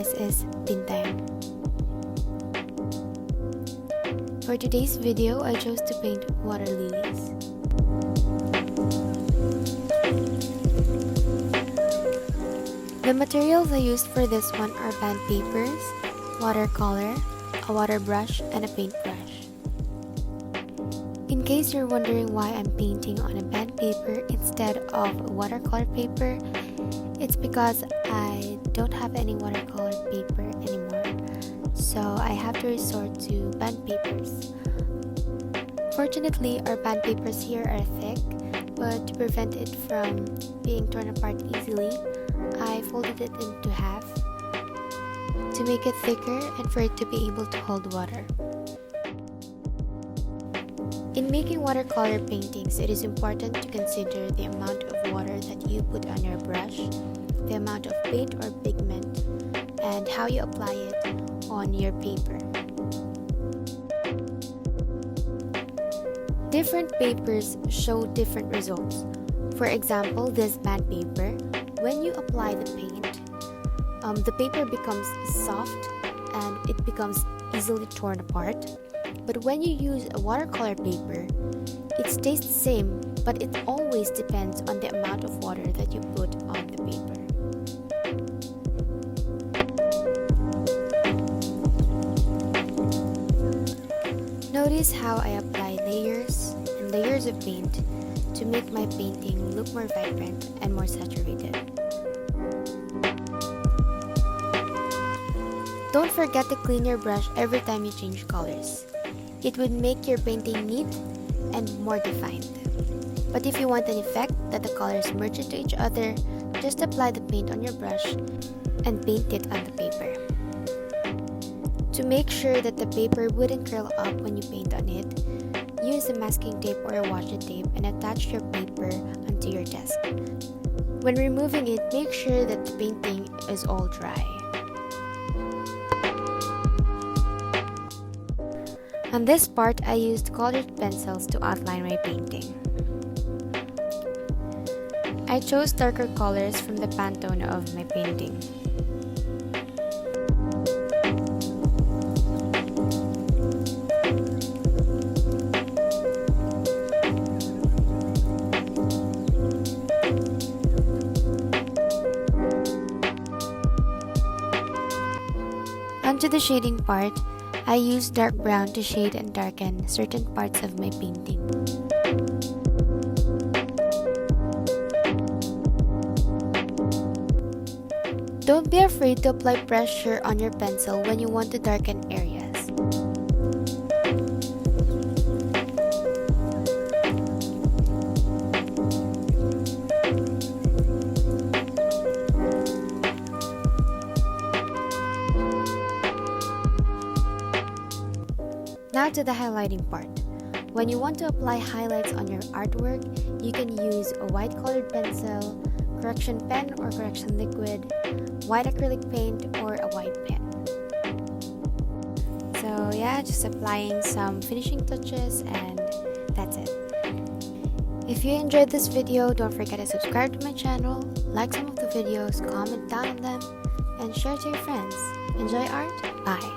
this is PINTAYM. For today's video, I chose to paint water lilies. The materials I used for this one are band papers, watercolor, a water brush, and a paintbrush. In case you're wondering why I'm painting on a band paper instead of watercolor paper, it's because I don't have any watercolor paper anymore, so I have to resort to band papers. Fortunately, our band papers here are thick, but to prevent it from being torn apart easily, I folded it into half to make it thicker and for it to be able to hold water. In making watercolor paintings, it is important to consider the amount of water that you put on your brush, the amount of paint or pigment, and how you apply it on your paper. Different papers show different results. For example, this band paper, when you apply the paint, the paper becomes soft and it becomes easily torn apart. But when you use a watercolor paper, it stays the same, but it always depends on the amount of water that you put on the paper. Notice how I apply layers and layers of paint to make my painting look more vibrant and more saturated. Don't forget to clean your brush every time you change colors. It would make your painting neat and more defined. But if you want an effect that the colors merge into each other, just apply the paint on your brush and paint it on the paper. To make sure that the paper wouldn't curl up when you paint on it, use a masking tape or a washi tape and attach your paper onto your desk. When removing it, make sure that the painting is all dry. On this part, I used colored pencils to outline my painting. I chose darker colors from the Pantone of my painting. Onto the shading part, I used dark brown to shade and darken certain parts of my painting. Don't be afraid to apply pressure on your pencil when you want to darken areas. Now to the highlighting part. When you want to apply highlights on your artwork, you can use a white colored pencil, correction pen or correction liquid, white acrylic paint, or a white pen. So yeah, just applying some finishing touches and that's it. If you enjoyed this video, don't forget to subscribe to my channel, like some of the videos, comment down on them, and share to your friends. Enjoy art. Bye!